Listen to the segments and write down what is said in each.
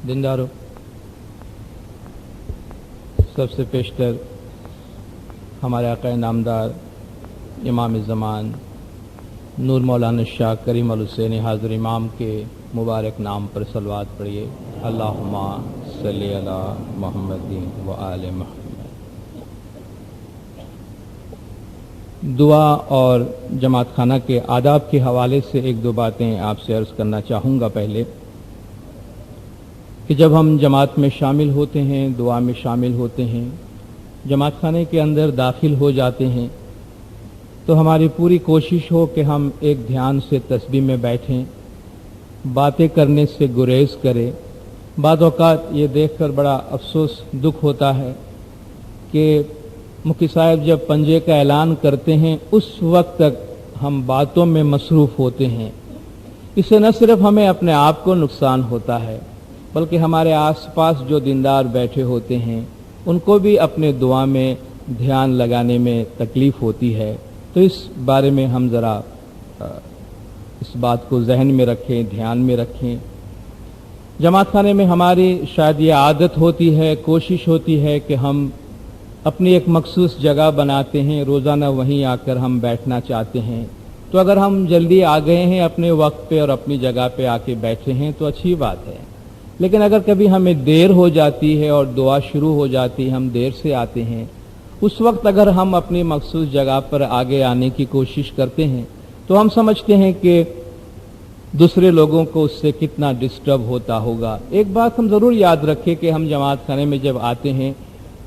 دینداروں، سب سے پیشتر ہمارے آقا نامدار امام زمان نور مولانا شاہ کریم الحسینی حاضر امام کے مبارک نام پر صلوات پڑھیے۔ اللہم صلی علی محمد و آل محمد۔ دعا اور جماعت خانہ کے آداب کے حوالے سے ایک دو باتیں آپ سے عرض کرنا چاہوں گا۔ پہلے کہ جب ہم جماعت میں شامل ہوتے ہیں، دعا میں شامل ہوتے ہیں، جماعت خانے کے اندر داخل ہو جاتے ہیں، تو ہماری پوری کوشش ہو کہ ہم ایک دھیان سے تسبیح میں بیٹھیں، باتیں کرنے سے گریز کریں۔ بعض اوقات یہ دیکھ کر بڑا افسوس دکھ ہوتا ہے کہ مفتی صاحب جب پنجے کا اعلان کرتے ہیں اس وقت تک ہم باتوں میں مصروف ہوتے ہیں۔ اس سے نہ صرف ہمیں اپنے آپ کو نقصان ہوتا ہے بلکہ ہمارے آس پاس جو دیندار بیٹھے ہوتے ہیں ان کو بھی اپنے دعا میں دھیان لگانے میں تکلیف ہوتی ہے۔ تو اس بارے میں ہم ذرا اس بات کو ذہن میں رکھیں، دھیان میں رکھیں۔ جماعت خانے میں ہماری شاید یہ عادت ہوتی ہے، کوشش ہوتی ہے کہ ہم اپنی ایک مخصوص جگہ بناتے ہیں، روزانہ وہیں آ کر ہم بیٹھنا چاہتے ہیں۔ تو اگر ہم جلدی آ گئے ہیں اپنے وقت پہ اور اپنی جگہ پہ آ کے بیٹھے ہیں تو اچھی بات ہے، لیکن اگر کبھی ہمیں دیر ہو جاتی ہے اور دعا شروع ہو جاتی ہے، ہم دیر سے آتے ہیں، اس وقت اگر ہم اپنی مخصوص جگہ پر آگے آنے کی کوشش کرتے ہیں تو ہم سمجھتے ہیں کہ دوسرے لوگوں کو اس سے کتنا ڈسٹرب ہوتا ہوگا۔ ایک بات ہم ضرور یاد رکھیں کہ ہم جماعت خانے میں جب آتے ہیں،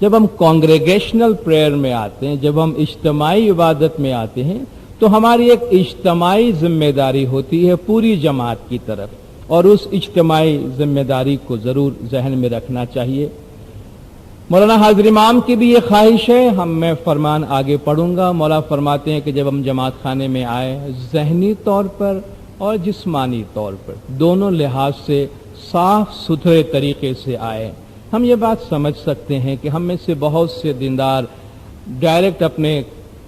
جب ہم کانگریگیشنل پریئر میں آتے ہیں، جب ہم اجتماعی عبادت میں آتے ہیں تو ہماری ایک اجتماعی ذمہ داری ہوتی ہے پوری جماعت کی طرف، اور اس اجتماعی ذمہ داری کو ضرور ذہن میں رکھنا چاہیے۔ مولانا حاضر امام کی بھی یہ خواہش ہے، میں فرمان آگے پڑھوں گا۔ مولا فرماتے ہیں کہ جب ہم جماعت خانے میں آئے، ذہنی طور پر اور جسمانی طور پر دونوں لحاظ سے صاف ستھرے طریقے سے آئے۔ ہم یہ بات سمجھ سکتے ہیں کہ ہم میں سے بہت سے دیندار ڈائریکٹ اپنے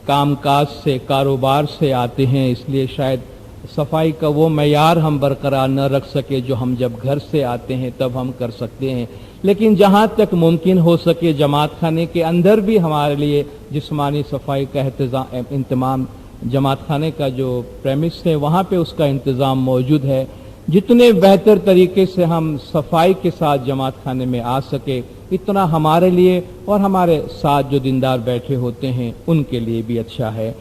کام کاج سے، کاروبار سے آتے ہیں، اس لیے شاید صفائی کا وہ معیار ہم برقرار نہ رکھ سکے جو ہم جب گھر سے آتے ہیں تب ہم کر سکتے ہیں، لیکن جہاں تک ممکن ہو سکے جماعت خانے کے اندر بھی ہمارے لیے جسمانی صفائی کا انتظام، جماعت خانے کا جو پریمس ہے وہاں پہ اس کا انتظام موجود ہے۔ جتنے بہتر طریقے سے ہم صفائی کے ساتھ جماعت خانے میں آ سکے اتنا ہمارے لیے اور ہمارے ساتھ جو دیندار بیٹھے ہوتے ہیں ان کے لیے بھی اچھا ہے۔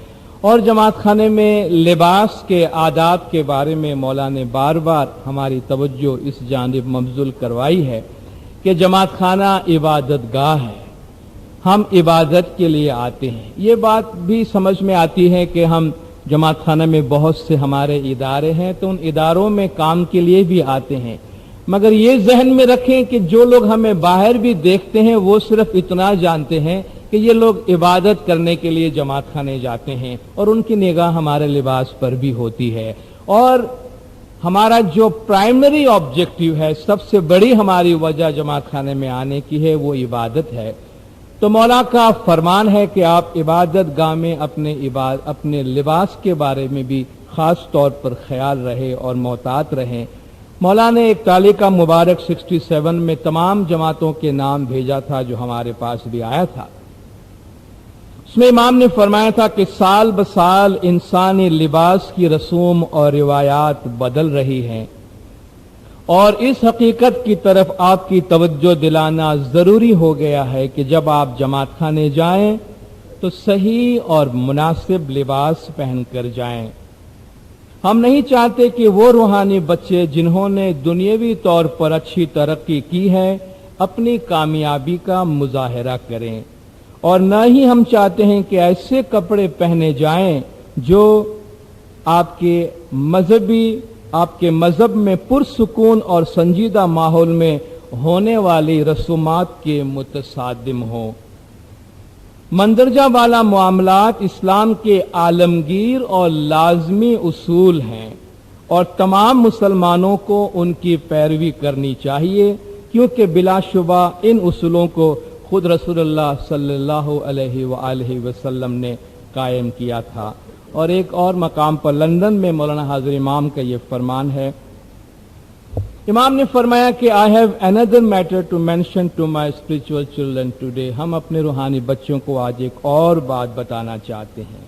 اور جماعت خانے میں لباس کے آداب کے بارے میں مولا نے بار بار ہماری توجہ اس جانب مبذول کروائی ہے کہ جماعت خانہ عبادت گاہ ہے، ہم عبادت کے لیے آتے ہیں۔ یہ بات بھی سمجھ میں آتی ہے کہ ہم جماعت خانہ میں بہت سے ہمارے ادارے ہیں تو ان اداروں میں کام کے لیے بھی آتے ہیں، مگر یہ ذہن میں رکھیں کہ جو لوگ ہمیں باہر بھی دیکھتے ہیں وہ صرف اتنا جانتے ہیں کہ یہ لوگ عبادت کرنے کے لیے جماعت خانے جاتے ہیں، اور ان کی نگاہ ہمارے لباس پر بھی ہوتی ہے۔ اور ہمارا جو پرائمری آبجیکٹیو ہے، سب سے بڑی ہماری وجہ جماعت خانے میں آنے کی ہے، وہ عبادت ہے۔ تو مولا کا فرمان ہے کہ آپ عبادت گاہ میں اپنے لباس کے بارے میں بھی خاص طور پر خیال رہے اور محتاط رہیں۔ مولا نے ایک تعلیقہ مبارک 67 میں تمام جماعتوں کے نام بھیجا تھا جو ہمارے پاس بھی آیا تھا۔ اس میں امام نے فرمایا تھا کہ سال بسال انسانی لباس کی رسوم اور روایات بدل رہی ہیں، اور اس حقیقت کی طرف آپ کی توجہ دلانا ضروری ہو گیا ہے کہ جب آپ جماعت خانے جائیں تو صحیح اور مناسب لباس پہن کر جائیں۔ ہم نہیں چاہتے کہ وہ روحانی بچے جنہوں نے دنیاوی طور پر اچھی ترقی کی ہے اپنی کامیابی کا مظاہرہ کریں، اور نہ ہی ہم چاہتے ہیں کہ ایسے کپڑے پہنے جائیں جو آپ کے مذہب میں پرسکون اور سنجیدہ ماحول میں ہونے والی رسومات کے متصادم ہوں۔ مندرجہ والا معاملات اسلام کے عالمگیر اور لازمی اصول ہیں، اور تمام مسلمانوں کو ان کی پیروی کرنی چاہیے، کیونکہ بلا شبہ ان اصولوں کو خود رسول اللہ صلی اللہ علیہ وآلہ وسلم نے قائم کیا تھا۔ اور ایک اور مقام پر لندن میں مولانا حاضر امام کا یہ فرمان ہے امام نے فرمایا کہ I have another matter to mention to my spiritual children today. ہم اپنے روحانی بچوں کو آج ایک اور بات بتانا چاہتے ہیں.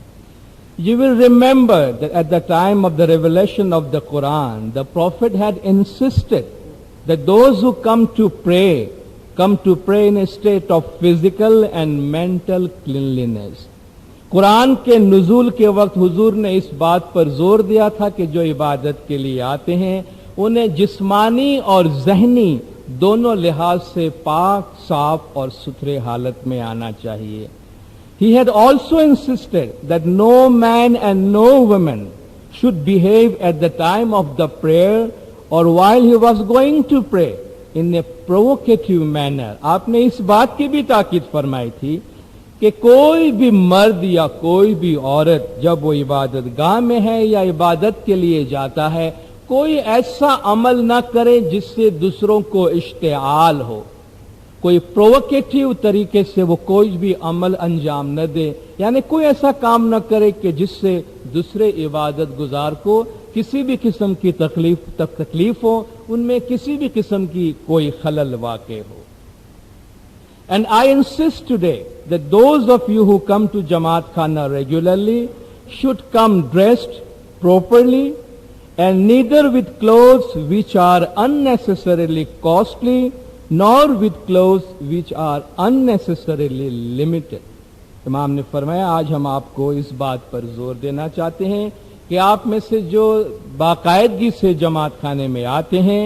You will remember that at the time of the revelation of the Quran, the Prophet had insisted that those who come to pray in a state of physical and mental cleanliness. قرآن کے نزول کے وقت حضور نے اس بات پر زور دیا تھا کہ جو عبادت کے لیے آتے ہیں انہیں جسمانی اور ذہنی دونوں لحاظ سے پاک، صاف اور ستھرے حالت میں آنا چاہیے. He had also insisted that no man and no woman should behave at the time of the prayer or while he was going to pray in a provocative manner. آپ نے اس بات کی بھی تاکید فرمائی تھی کہ کوئی بھی مرد یا کوئی بھی عورت جب وہ عبادت گاہ میں ہے یا عبادت کے لیے جاتا ہے کوئی ایسا عمل نہ کرے جس سے دوسروں کو اشتعال ہو. کوئی پرووکیٹیو طریقے سے وہ کوئی بھی عمل انجام نہ دے، یعنی کوئی ایسا کام نہ کرے کہ جس سے دوسرے عبادت گزار کو کسی بھی قسم کی تکلیف ہو، ان میں کسی بھی قسم کی کوئی خلل واقع ہو. And I insist today that those of you who come to Jamaat Khana regularly should come dressed properly and neither with clothes which are unnecessarily costly nor with clothes which are unnecessarily limited. امام نے فرمایا آج ہم آپ کو اس بات پر زور دینا چاہتے ہیں کہ آپ میں سے جو باقاعدگی سے جماعت خانے میں آتے ہیں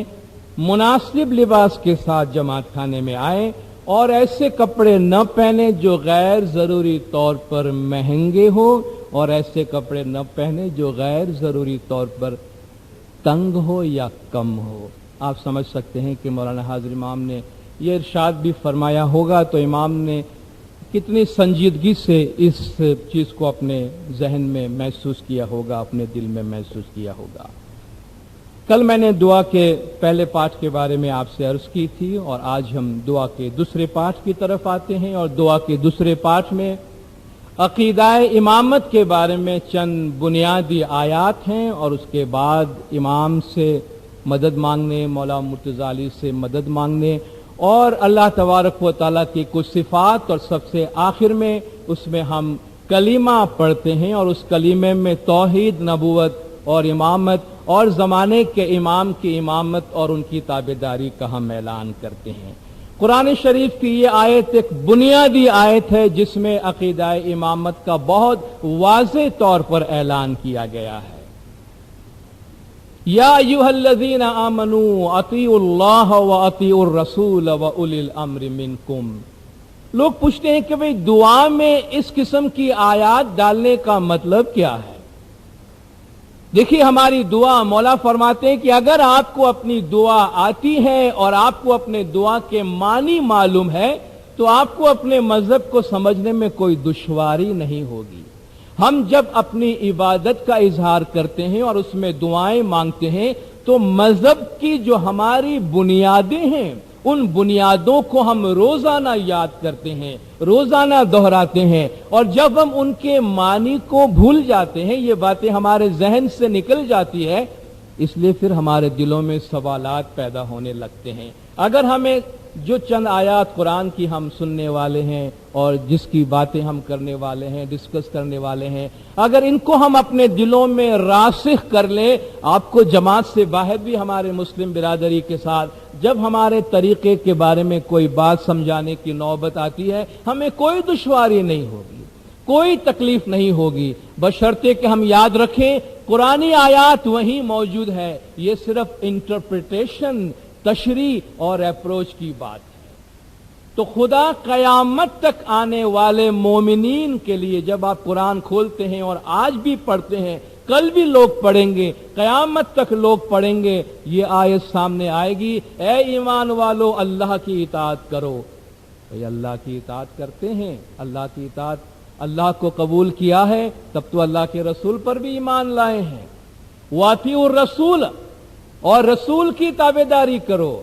مناسب لباس کے ساتھ جماعت خانے میں آئیں اور ایسے کپڑے نہ پہنے جو غیر ضروری طور پر مہنگے ہو اور ایسے کپڑے نہ پہنے جو غیر ضروری طور پر تنگ ہو یا کم ہو. آپ سمجھ سکتے ہیں کہ مولانا حاضر امام نے یہ ارشاد بھی فرمایا ہوگا تو امام نے کتنی سنجیدگی سے اس چیز کو اپنے ذہن میں محسوس کیا ہوگا، اپنے دل میں محسوس کیا ہوگا. کل میں نے دعا کے پہلے پارٹ کے بارے میں آپ سے عرض کی تھی اور آج ہم دعا کے دوسرے پارٹ کی طرف آتے ہیں اور دعا کے دوسرے پارٹ میں عقیدہ امامت کے بارے میں چند بنیادی آیات ہیں اور اس کے بعد امام سے مدد مانگنے، مولا مرتضی علی سے مدد مانگنے اور اللہ تبارک و تعالیٰ کی کچھ صفات اور سب سے آخر میں اس میں ہم کلمہ پڑھتے ہیں اور اس کلمے میں توحید، نبوت اور امامت اور زمانے کے امام کی امامت اور ان کی تابعداری کا ہم اعلان کرتے ہیں. قرآن شریف کی یہ آیت ایک بنیادی آیت ہے جس میں عقیدہ امامت کا بہت واضح طور پر اعلان کیا گیا ہے. یا ایھا الذین آمنوا اطیعوا اللہ واطیعوا الرسول واولی الامر منکم. لوگ پوچھتے ہیں کہ بھئی دعا میں اس قسم کی آیات ڈالنے کا مطلب کیا ہے؟ دیکھیے ہماری دعا، مولا فرماتے ہیں کہ اگر آپ کو اپنی دعا آتی ہے اور آپ کو اپنے دعا کے معنی معلوم ہے تو آپ کو اپنے مذہب کو سمجھنے میں کوئی دشواری نہیں ہوگی. ہم جب اپنی عبادت کا اظہار کرتے ہیں اور اس میں دعائیں مانگتے ہیں تو مذہب کی جو ہماری بنیادیں ہیں ان بنیادوں کو ہم روزانہ یاد کرتے ہیں، روزانہ دہراتے ہیں اور جب ہم ان کے معنی کو بھول جاتے ہیں، یہ باتیں ہمارے ذہن سے نکل جاتی ہے، اس لیے پھر ہمارے دلوں میں سوالات پیدا ہونے لگتے ہیں. اگر ہمیں جو چند آیات قرآن کی ہم سننے والے ہیں اور جس کی باتیں ہم کرنے والے ہیں، ڈسکس کرنے والے ہیں، اگر ان کو ہم اپنے دلوں میں راسخ کر لیں، آپ کو جماعت سے باہر بھی ہمارے مسلم برادری کے ساتھ جب ہمارے طریقے کے بارے میں کوئی بات سمجھانے کی نوبت آتی ہے ہمیں کوئی دشواری نہیں ہوگی، کوئی تکلیف نہیں ہوگی، بشرطے کہ ہم یاد رکھیں قرآنی آیات وہیں موجود ہے، یہ صرف انٹرپریٹیشن، تشریح اور اپروچ کی بات ہے. تو خدا قیامت تک آنے والے مومنین کے لیے جب آپ قرآن کھولتے ہیں اور آج بھی پڑھتے ہیں، کل بھی لوگ پڑھیں گے، قیامت تک لوگ پڑھیں گے، یہ آیت سامنے آئے گی، اے ایمان والو اللہ کی اطاعت کرو. بھئی اللہ کی اطاعت کرتے ہیں، اللہ کی اطاعت اللہ کو قبول کیا ہے تب تو اللہ کے رسول پر بھی ایمان لائے ہیں. واطیعوا الرسول، اور رسول کی تابعداری کرو.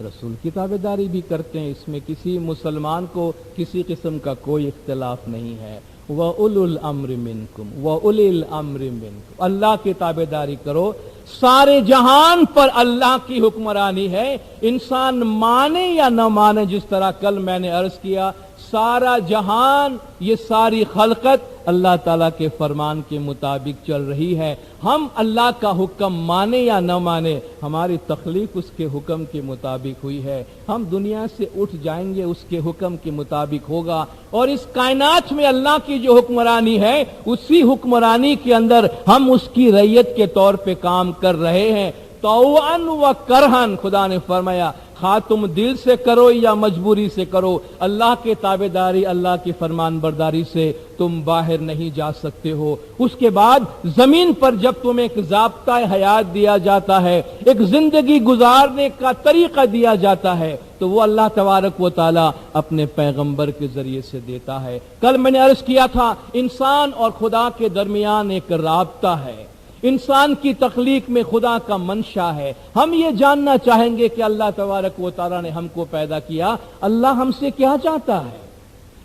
رسول کی تابعداری بھی کرتے ہیں، اس میں کسی مسلمان کو کسی قسم کا کوئی اختلاف نہیں ہے. وَأُولُو الْأَمْرِ مِنْكُمْ وَأُولِي الْأَمْرِ مِنْكُمْ، اللہ کی تابعداری کرو. سارے جہان پر اللہ کی حکمرانی ہے، انسان مانے یا نہ مانے. جس طرح کل میں نے عرض کیا، سارا جہان، یہ ساری خلقت اللہ تعالیٰ کے فرمان کے مطابق چل رہی ہے. ہم اللہ کا حکم مانے یا نہ مانے، ہماری تخلیق اس کے حکم کے مطابق ہوئی ہے. ہم دنیا سے اٹھ جائیں گے اس کے حکم کے مطابق ہوگا. اور اس کائنات میں اللہ کی جو حکمرانی ہے، اسی حکمرانی کے اندر ہم اس کی رعیت کے طور پہ کام کر رہے ہیں. طوعاً و کرہن، خدا نے فرمایا خواہ تم دل سے کرو یا مجبوری سے کرو، اللہ کے تابعداری، اللہ کی فرمان برداری سے تم باہر نہیں جا سکتے ہو. اس کے بعد زمین پر جب تمہیں ایک ضابطہ حیات دیا جاتا ہے، ایک زندگی گزارنے کا طریقہ دیا جاتا ہے، تو وہ اللہ تبارک و تعالی اپنے پیغمبر کے ذریعے سے دیتا ہے. کل میں نے عرض کیا تھا، انسان اور خدا کے درمیان ایک رابطہ ہے. انسان کی تخلیق میں خدا کا منشا ہے. ہم یہ جاننا چاہیں گے کہ اللہ تبارک و تعالیٰ نے ہم کو پیدا کیا، اللہ ہم سے کیا چاہتا ہے.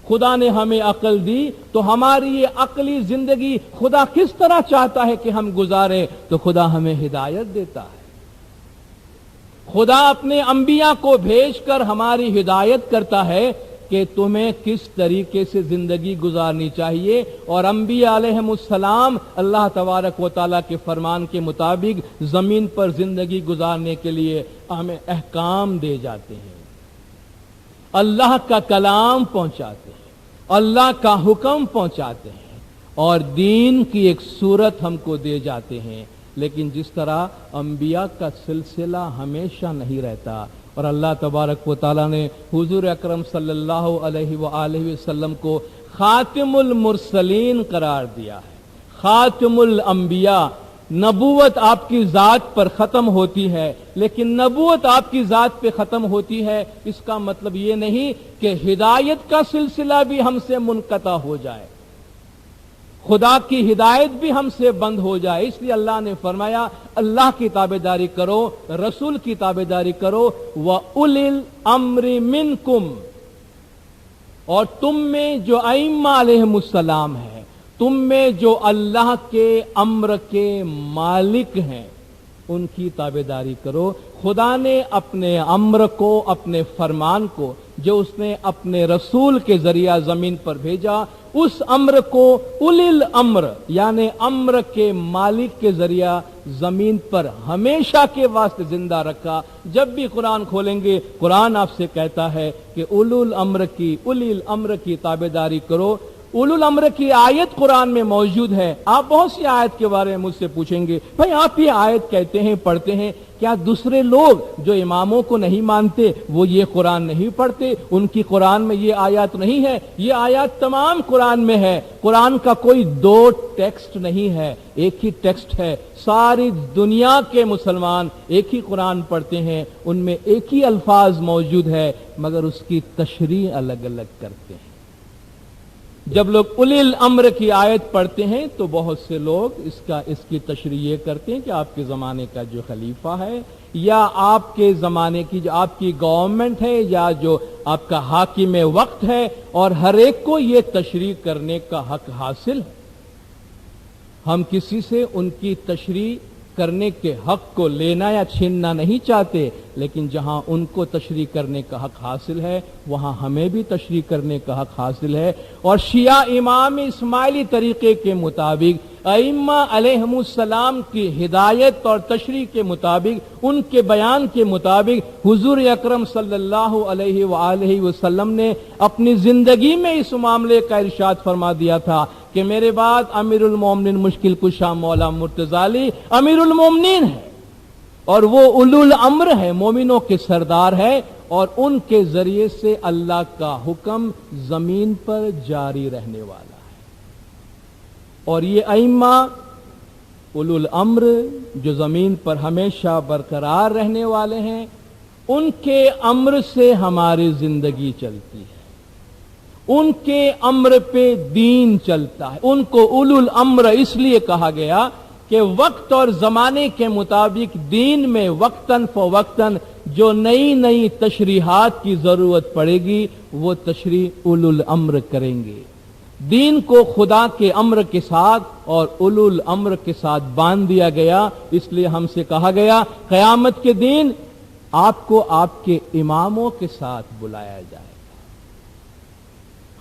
خدا نے ہمیں عقل دی، تو ہماری یہ عقلی زندگی خدا کس طرح چاہتا ہے کہ ہم گزارے، تو خدا ہمیں ہدایت دیتا ہے. خدا اپنے انبیاء کو بھیج کر ہماری ہدایت کرتا ہے کہ تمہیں کس طریقے سے زندگی گزارنی چاہیے. اور انبیاء علیہم السلام اللہ تبارک و تعالیٰ کے فرمان کے مطابق زمین پر زندگی گزارنے کے لیے ہمیں احکام دے جاتے ہیں، اللہ کا کلام پہنچاتے ہیں، اللہ کا حکم پہنچاتے ہیں، اور دین کی ایک صورت ہم کو دے جاتے ہیں. لیکن جس طرح انبیاء کا سلسلہ ہمیشہ نہیں رہتا، اور اللہ تبارک و تعالیٰ نے حضور اکرم صلی اللہ علیہ وآلہ وسلم کو خاتم المرسلین قرار دیا ہے، خاتم الانبیاء. نبوت آپ کی ذات پر ختم ہوتی ہے، لیکن نبوت آپ کی ذات پہ ختم ہوتی ہے، اس کا مطلب یہ نہیں کہ ہدایت کا سلسلہ بھی ہم سے منقطع ہو جائے، خدا کی ہدایت بھی ہم سے بند ہو جائے. اس لیے اللہ نے فرمایا اللہ کی تابعداری کرو، رسول کی تابعداری کرو. وَأُولِي الْأَمْرِ مِنْكُمْ، اور تم میں جو ائمہ علیہم السلام ہیں، تم میں جو اللہ کے امر کے مالک ہیں، ان کی تابعداری کرو. خدا نے اپنے امر کو، اپنے فرمان کو جو اس نے اپنے رسول کے ذریعہ زمین پر بھیجا، اس امر کو اولی الامر یعنی امر کے مالک کے ذریعہ زمین پر ہمیشہ کے واسطے زندہ رکھا. جب بھی قرآن کھولیں گے، قرآن آپ سے کہتا ہے کہ اولی الامر کی تابعداری کرو. اولو الامر کی آیت قرآن میں موجود ہے. آپ بہت سی آیت کے بارے میں مجھ سے پوچھیں گے، بھائی آپ یہ آیت کہتے ہیں، پڑھتے ہیں، کیا دوسرے لوگ جو اماموں کو نہیں مانتے وہ یہ قرآن نہیں پڑھتے؟ ان کی قرآن میں یہ آیات نہیں ہے؟ یہ آیات تمام قرآن میں ہے. قرآن کا کوئی دو ٹیکسٹ نہیں ہے، ایک ہی ٹیکسٹ ہے. ساری دنیا کے مسلمان ایک ہی قرآن پڑھتے ہیں، ان میں ایک ہی الفاظ موجود ہے، مگر اس کی تشریح الگ الگ کرتے ہیں. جب لوگ اولی الامر کی آیت پڑھتے ہیں تو بہت سے لوگ اس کی تشریح یہ کرتے ہیں کہ آپ کے زمانے کا جو خلیفہ ہے، یا آپ کے زمانے کی جو آپ کی گورنمنٹ ہے، یا جو آپ کا حاکم وقت ہے، اور ہر ایک کو یہ تشریح کرنے کا حق حاصل ہے. ہم کسی سے ان کی تشریح کرنے کے حق کو لینا یا چھیننا نہیں چاہتے، لیکن جہاں ان کو تشریح کرنے کا حق حاصل ہے وہاں ہمیں بھی تشریح کرنے کا حق حاصل ہے. اور شیعہ امام اسماعیلی طریقے کے مطابق، ائمہ علیہم السلام کی ہدایت اور تشریح کے مطابق، ان کے بیان کے مطابق حضور اکرم صلی اللہ علیہ وآلہ وسلم نے اپنی زندگی میں اس معاملے کا ارشاد فرما دیا تھا کہ میرے بعد امیر المومنین مشکل کشا مولا مرتضی علی امیر المومنین ہے، اور وہ اولو الامر ہے، مومنوں کے سردار ہے، اور ان کے ذریعے سے اللہ کا حکم زمین پر جاری رہنے والا ہے. اور یہ ائمہ اولو الامر جو زمین پر ہمیشہ برقرار رہنے والے ہیں، ان کے امر سے ہماری زندگی چلتی ہے، ان کے امر پہ دین چلتا ہے. ان کو اولو الامر اس لیے کہا گیا کہ وقت اور زمانے کے مطابق دین میں وقتاً فوقتاً جو نئی نئی تشریحات کی ضرورت پڑے گی وہ تشریح اولو الامر کریں گے. دین کو خدا کے امر کے ساتھ اور اولو الامر کے ساتھ باندھ دیا گیا. اس لیے ہم سے کہا گیا قیامت کے دن آپ کو آپ کے اماموں کے ساتھ بلایا جائے.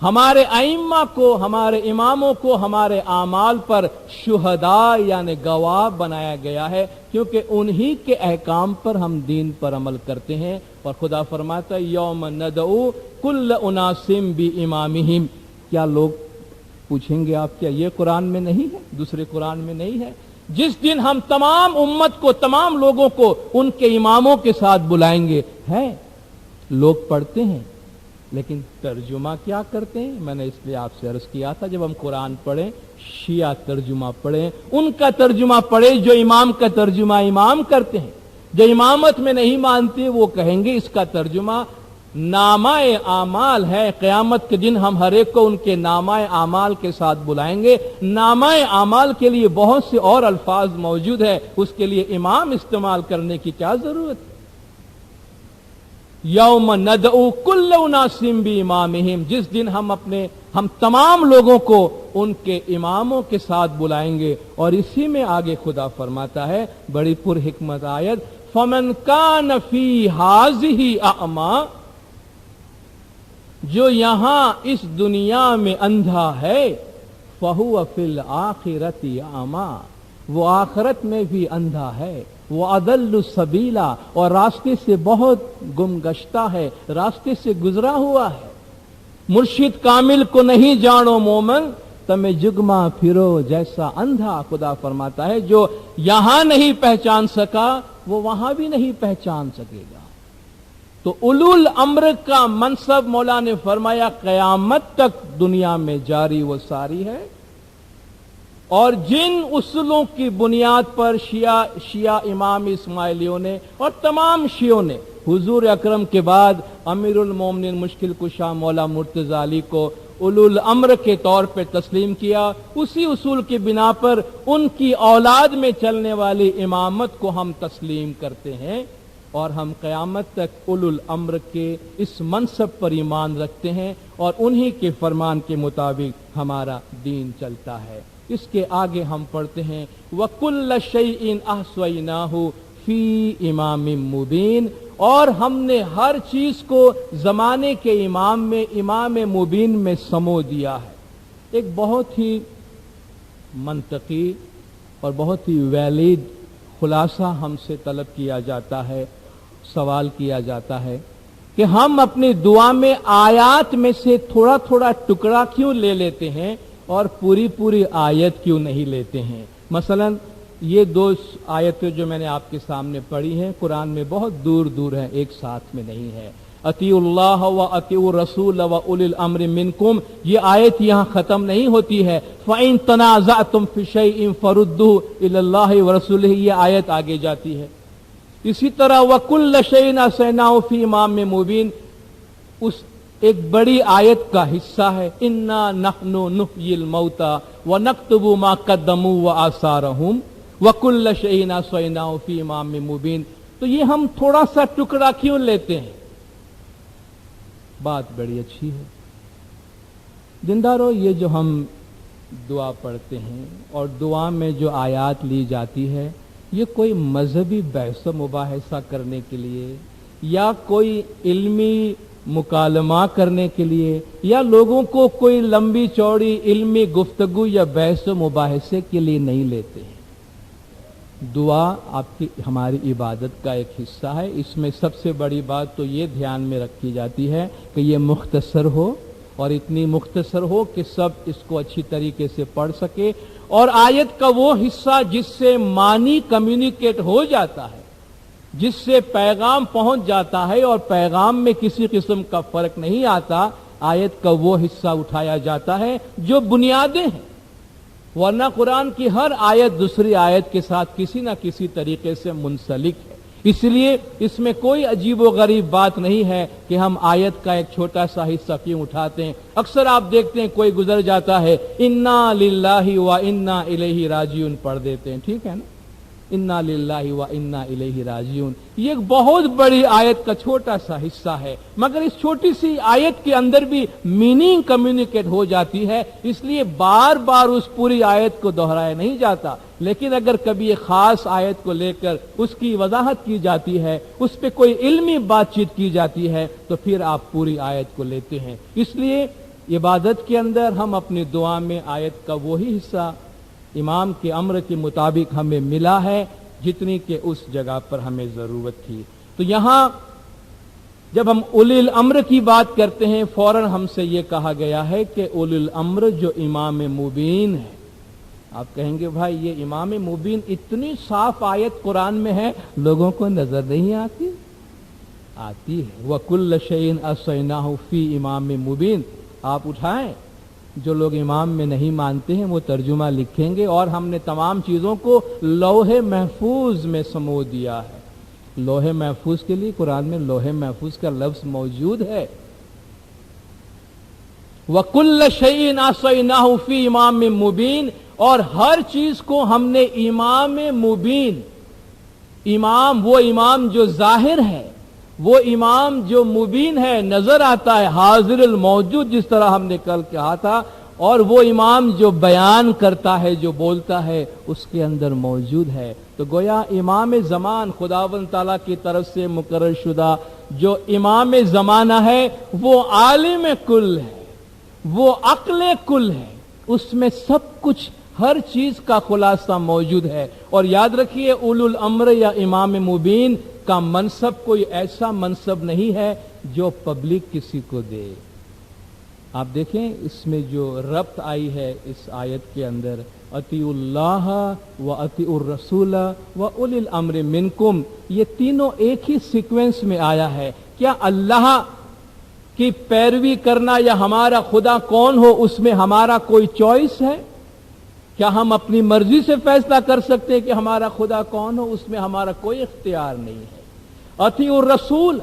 ہمارے ائمہ کو، ہمارے اماموں کو ہمارے اعمال پر شہداء یعنی گواہ بنایا گیا ہے، کیونکہ انہی کے احکام پر ہم دین پر عمل کرتے ہیں. اور خدا فرماتا ہے یوم ندعو کل اناس بامامہم. کیا لوگ پوچھیں گے آپ کیا یہ قرآن میں نہیں ہے، دوسرے قرآن میں نہیں ہے؟ جس دن ہم تمام امت کو، تمام لوگوں کو ان کے اماموں کے ساتھ بلائیں گے. ہے لوگ پڑھتے ہیں لیکن ترجمہ کیا کرتے ہیں؟ میں نے اس لیے آپ سے عرض کیا تھا جب ہم قرآن پڑھیں شیعہ ترجمہ پڑھیں، ان کا ترجمہ پڑھیں جو امام کا ترجمہ امام کرتے ہیں. جو امامت میں نہیں مانتے وہ کہیں گے اس کا ترجمہ نامہ اعمال ہے. قیامت کے دن ہم ہر ایک کو ان کے نامہ اعمال کے ساتھ بلائیں گے. نامہ اعمال کے لیے بہت سے اور الفاظ موجود ہے، اس کے لیے امام استعمال کرنے کی کیا ضرورت ہے؟ یوم ندعو کل اناس بامامہم. جس دن ہم تمام لوگوں کو ان کے اماموں کے ساتھ بلائیں گے. اور اسی میں آگے خدا فرماتا ہے بڑی پر حکمت آیت، فمن کان فی ہذہ اعمی. جو یہاں اس دنیا میں اندھا ہے، فہو فی الآخرۃ اعمی. وہ آخرت میں بھی اندھا ہے. وہ اضل سبیلا، اور راستے سے بہت گم گشتہ ہے، راستے سے گزرا ہوا ہے. مرشد کامل کو نہیں جانو مومن، تمہیں جگما پھرو جیسا اندھا. خدا فرماتا ہے جو یہاں نہیں پہچان سکا وہ وہاں بھی نہیں پہچان سکے گا. تو اولو الامر کا منصب مولا نے فرمایا قیامت تک دنیا میں جاری و ساری ہے. اور جن اصولوں کی بنیاد پر شیعہ امام اسماعیلیوں نے اور تمام شیعوں نے حضور اکرم کے بعد امیر المومنین مشکل کشا مولا مرتضی علی کو اولو الامر کے طور پہ تسلیم کیا، اسی اصول کی بنا پر ان کی اولاد میں چلنے والی امامت کو ہم تسلیم کرتے ہیں. اور ہم قیامت تک اولو الامر کے اس منصب پر ایمان رکھتے ہیں اور انہی کے فرمان کے مطابق ہمارا دین چلتا ہے. اس کے آگے ہم پڑھتے ہیں وَكُلَّ شَيْءٍ أَحْصَيْنَاهُ فِي إِمَامٍ مُبِينٍ. اور ہم نے ہر چیز کو زمانے کے امام مبین میں سمو دیا ہے. ایک بہت ہی منطقی اور بہت ہی ویلڈ خلاصہ ہم سے طلب کیا جاتا ہے، سوال کیا جاتا ہے کہ ہم اپنی دعا میں آیات میں سے تھوڑا تھوڑا ٹکڑا کیوں لے لیتے ہیں اور پوری آیت کیوں نہیں لیتے ہیں؟ مثلا یہ دو آیتیں جو میں نے آپ کے سامنے پڑھی ہیں قرآن میں بہت دور دور ہیں، ایک ساتھ میں نہیں ہے. اطیعوا اللہ و اطیعوا الرسول و اولی الامر منکم، یہ آیت یہاں ختم نہیں ہوتی ہے. فَإِن تَنَازَعْتُمْ فِي شَيْءٍ فَرُدُّوهُ إِلَى اللَّهِ وَرَسُولِهِ، یہ آیت آگے جاتی ہے. اسی طرح وَكُلَّ شَيْءٍ أَحْصَيْنَاهُ فِي إِمَامٍ مُبِينٍ اس ایک بڑی آیت کا حصہ ہے. اِنَّا نَحْنُ نُحْيِي الْمَوْتَى وَنَكْتُبُ مَا قَدَّمُوا وَآثَارَهُمْ وَكُلَّ شَيْءٍ أَحْصَيْنَاهُ فِي إِمَامٍ مُبِينٍ. تو یہ ہم تھوڑا سا ٹکڑا کیوں لیتے ہیں؟ بات بڑی اچھی ہے. زندارو، یہ جو ہم دعا پڑھتے ہیں اور دعا میں جو آیات لی جاتی ہے یہ کوئی مذہبی بحث و مباحثہ کرنے کے لیے یا کوئی علمی مکالمہ کرنے کے لیے یا لوگوں کو کوئی لمبی چوڑی علمی گفتگو یا بحث و مباحثے کے لیے نہیں لیتے ہیں. دعا آپ کی ہماری عبادت کا ایک حصہ ہے. اس میں سب سے بڑی بات تو یہ دھیان میں رکھی جاتی ہے کہ یہ مختصر ہو اور اتنی مختصر ہو کہ سب اس کو اچھی طریقے سے پڑھ سکے، اور آیت کا وہ حصہ جس سے معنی کمیونیکیٹ ہو جاتا ہے، جس سے پیغام پہنچ جاتا ہے اور پیغام میں کسی قسم کا فرق نہیں آتا، آیت کا وہ حصہ اٹھایا جاتا ہے جو بنیادیں ہیں. ورنہ قرآن کی ہر آیت دوسری آیت کے ساتھ کسی نہ کسی طریقے سے منسلک ہے. اس لیے اس میں کوئی عجیب و غریب بات نہیں ہے کہ ہم آیت کا ایک چھوٹا سا حصہ کیوں اٹھاتے ہیں. اکثر آپ دیکھتے ہیں کوئی گزر جاتا ہے انا للہ و انا الیہ راجعون پڑھ دیتے ہیں، ٹھیک ہے نا، انا للہ و انا الیہ راجعون۔ یہ ایک بہت بڑی آیت کا چھوٹا سا حصہ ہے، مگر اس چھوٹی سی آیت کے اندر بھی میننگ کمیونیکیٹ ہو جاتی ہے، اس لیے بار بار اس پوری آیت کو دہرایا نہیں جاتا، لیکن اگر کبھی ایک خاص آیت کو لے کر اس کی وضاحت کی جاتی ہے، اس پہ کوئی علمی بات چیت کی جاتی ہے، تو پھر آپ پوری آیت کو لیتے ہیں۔ اس لیے عبادت کے اندر ہم اپنی دعا میں آیت کا وہی حصہ امام کے امر کے مطابق ہمیں ملا ہے جتنی کہ اس جگہ پر ہمیں ضرورت تھی۔ تو یہاں جب ہم اولی الامر کی بات کرتے ہیں، فوراً ہم سے یہ کہا گیا ہے کہ اولی الامر جو امام مبین ہے۔ آپ کہیں گے بھائی یہ امام مبین اتنی صاف آیت قرآن میں ہے، لوگوں کو نظر نہیں آتی؟ آتی ہے۔ وَكُلَّ شَيْءٍ أَحْصَيْنَاهُ فِي إِمَامٍ مُبِينٍ۔ آپ اٹھائیں، جو لوگ امام میں نہیں مانتے ہیں وہ ترجمہ لکھیں گے، اور ہم نے تمام چیزوں کو لوح محفوظ میں سمو دیا ہے۔ لوح محفوظ کے لیے قرآن میں لوح محفوظ کا لفظ موجود ہے۔ وَكُلَّ شَيْءٍ أَحْصَيْنَاهُ فِي إِمَامٍ مُبِينٍ، اور ہر چیز کو ہم نے امام مبین، امام وہ امام جو ظاہر ہے، وہ امام جو مبین ہے، نظر آتا ہے، حاضر الموجود جس طرح ہم نے کل کہا تھا، اور وہ امام جو بیان کرتا ہے، جو بولتا ہے، اس کے اندر موجود ہے۔ تو گویا امام زمان خداوند تعالیٰ کی طرف سے مقرر شدہ جو امام زمانہ ہے، وہ عالم کل ہے، وہ عقل کل ہے، اس میں سب کچھ ہر چیز کا خلاصہ موجود ہے۔ اور یاد رکھیے اولو الامر یا امام مبین کا منصب کوئی ایسا منصب نہیں ہے جو پبلک کسی کو دے۔ آپ دیکھیں اس میں جو ربط آئی ہے اس آیت کے اندر، اطیعوا اللہ و اطیعوا الرسول و اولی الامر منکم، یہ تینوں ایک ہی سیکوینس میں آیا ہے۔ کیا اللہ کی پیروی کرنا یا ہمارا خدا کون ہو اس میں ہمارا کوئی چوائس ہے؟ کیا ہم اپنی مرضی سے فیصلہ کر سکتے ہیں کہ ہمارا خدا کون ہو؟ اس میں ہمارا کوئی اختیار نہیں ہے۔ اطیعوا الرسول،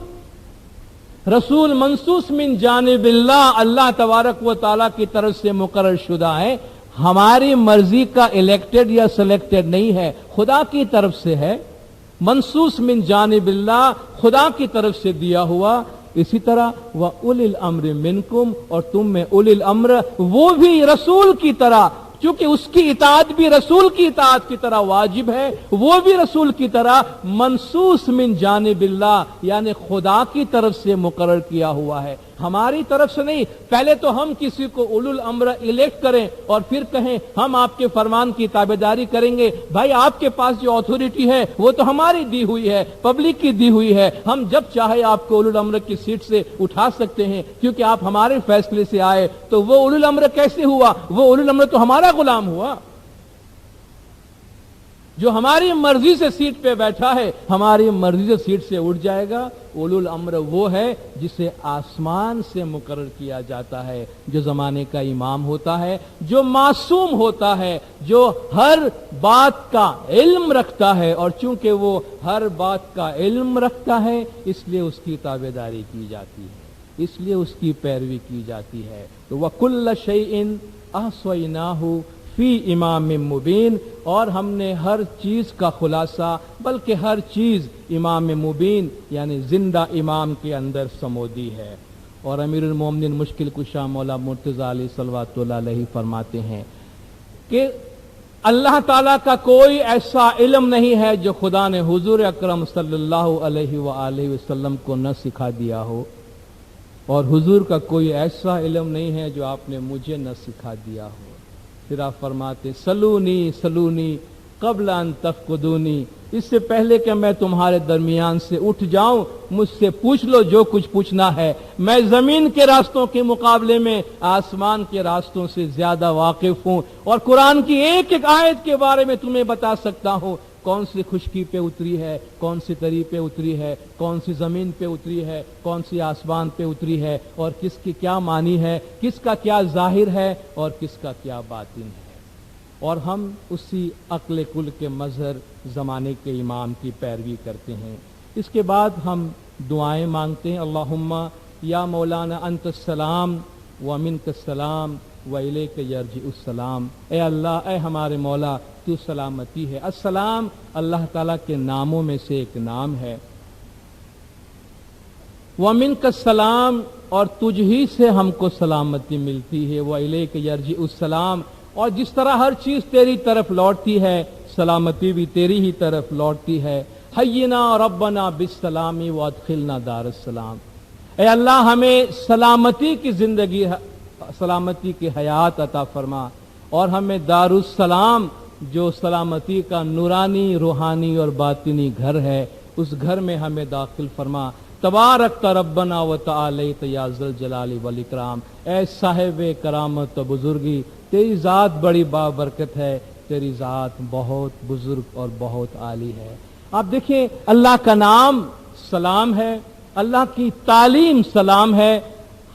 رسول منصوص من جانب اللہ، اللہ تبارک و تعالیٰ کی طرف سے مقرر شدہ ہے، ہماری مرضی کا الیکٹڈ یا سلیکٹڈ نہیں ہے، خدا کی طرف سے ہے، منصوص من جانب اللہ، خدا کی طرف سے دیا ہوا۔ اسی طرح وَأُولِي الْأَمْرِ مِنْكُمْ، اور تم میں اولی الامر، وہ بھی رسول کی طرح، چونکہ اس کی اطاعت بھی رسول کی اطاعت کی طرح واجب ہے، وہ بھی رسول کی طرح منصوص من جانب اللہ، یعنی خدا کی طرف سے مقرر کیا ہوا ہے، ہماری طرف سے نہیں۔ پہلے تو ہم کسی کو اولو الامر الیکٹ کریں اور پھر کہیں ہم آپ کے فرمان کی تابعداری کریں گے۔ بھائی آپ کے پاس جو اتھارٹی ہے وہ تو ہماری دی ہوئی ہے، پبلک کی دی ہوئی ہے، ہم جب چاہے آپ کو اولو الامر کی سیٹ سے اٹھا سکتے ہیں، کیونکہ آپ ہمارے فیصلے سے آئے۔ تو وہ اولو الامر کیسے ہوا؟ وہ اولو الامر تو ہمارا غلام ہوا، جو ہماری مرضی سے سیٹ پہ بیٹھا ہے، ہماری مرضی سے سیٹ سے اٹھ جائے گا۔ اولو الامر وہ ہے جسے آسمان سے مقرر کیا جاتا ہے، جو زمانے کا امام ہوتا ہے، جو معصوم ہوتا ہے، جو ہر بات کا علم رکھتا ہے، اور چونکہ وہ ہر بات کا علم رکھتا ہے اس لیے اس کی تابعداری کی جاتی ہے، اس لیے اس کی پیروی کی جاتی ہے۔ تو وَكُلَّ شَيْءٍ أَحْصَيْنَاهُ فی امام مبین، اور ہم نے ہر چیز کا خلاصہ، بلکہ ہر چیز امام مبین یعنی زندہ امام کے اندر سمو دی ہے۔ اور امیر المومنین مشکل کشا مولا مرتضی علیہ صلوات اللہ علیہ فرماتے ہیں کہ اللہ تعالیٰ کا کوئی ایسا علم نہیں ہے جو خدا نے حضور اکرم صلی اللہ علیہ وآلہ وسلم کو نہ سکھا دیا ہو، اور حضور کا کوئی ایسا علم نہیں ہے جو آپ نے مجھے نہ سکھا دیا ہو۔ پھر آپ فرماتے سلونی سلونی قبل ان تفقدونی، اس سے پہلے کہ میں تمہارے درمیان سے اٹھ جاؤں مجھ سے پوچھ لو جو کچھ پوچھنا ہے، میں زمین کے راستوں کے مقابلے میں آسمان کے راستوں سے زیادہ واقف ہوں، اور قرآن کی ایک ایک آیت کے بارے میں تمہیں بتا سکتا ہوں، کون سی خشکی پہ اتری ہے، کون سی تری پہ اتری ہے، کون سی زمین پہ اتری ہے، کون سی آسمان پہ اتری ہے، اور کس کی کیا معنی ہے، کس کا کیا ظاہر ہے اور کس کا کیا باطن ہے۔ اور ہم اسی عقل کل کے مظہر زمانے کے امام کی پیروی کرتے ہیں۔ اس کے بعد ہم دعائیں مانگتے ہیں، اللہم یا مولانا انت السلام و منک السلام و الیک یرجع السلام، اے اللہ، اے ہمارے مولا، تو سلامتی ہے۔ السلام اللہ تعالیٰ کے ناموں میں سے ایک نام ہے۔ وَمِنْكَ السَّلَامُ، اور تجھ ہی سے ہم کو سلامتی ملتی ہے۔ وَإِلَيْكَ يَرْجِعُ السَّلَامُ، اور جس طرح ہر چیز تیری طرف لوٹتی ہے، سلامتی بھی تیری ہی طرف لوٹتی ہے۔ حینا ربنا بالسلام وادخلنا دار السلام، اے اللہ ہمیں سلامتی کی زندگی، سلامتی کی حیات عطا فرما، اور ہمیں دار السلام جو سلامتی کا نورانی، روحانی اور باطنی گھر ہے، اس گھر میں ہمیں داخل فرما۔ تبارک ربنا و تعالیت یا ذل جلال والاکرام، اے صاحب کرامت و بزرگی، تیری ذات بڑی بابرکت ہے، تیری ذات بہت بزرگ اور بہت عالی ہے۔ آپ دیکھیں اللہ کا نام سلام ہے، اللہ کی تعلیم سلام ہے۔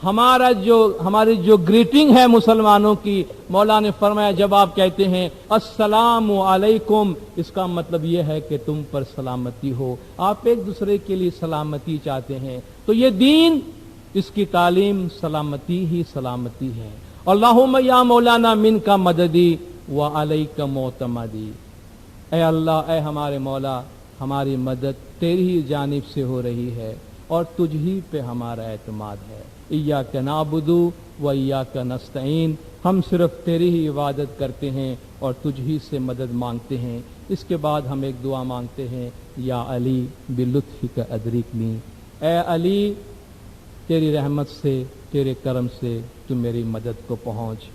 ہماری جو گریٹنگ ہے مسلمانوں کی، مولا نے فرمایا جب آپ کہتے ہیں السلام علیکم، اس کا مطلب یہ ہے کہ تم پر سلامتی ہو، آپ ایک دوسرے کے لیے سلامتی چاہتے ہیں۔ تو یہ دین، اس کی تعلیم سلامتی ہی سلامتی ہے۔ اللہم یا مولانا من کا مددی و علیک معتمدی، اے اللہ، اے ہمارے مولا، ہماری مدد تیری ہی جانب سے ہو رہی ہے اور تجھ ہی پہ ہمارا اعتماد ہے۔ ایاک نعبد و ایاک نستعین، ہم صرف تیری ہی عبادت کرتے ہیں اور تجھ ہی سے مدد مانگتے ہیں۔ اس کے بعد ہم ایک دعا مانگتے ہیں، یا علی بلطفک ادرکنی، اے علی تیری رحمت سے، تیرے کرم سے تو میری مدد کو پہنچ۔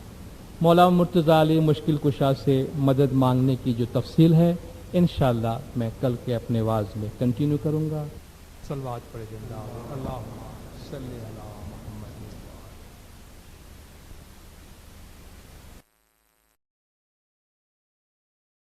مولا مرتضی علی مشکل کشا سے مدد مانگنے کی جو تفصیل ہے انشاءاللہ میں کل کے اپنے واعظ میں کنٹینیو کروں گا۔ صلوات پڑھے اللہ، اللہم صلی علی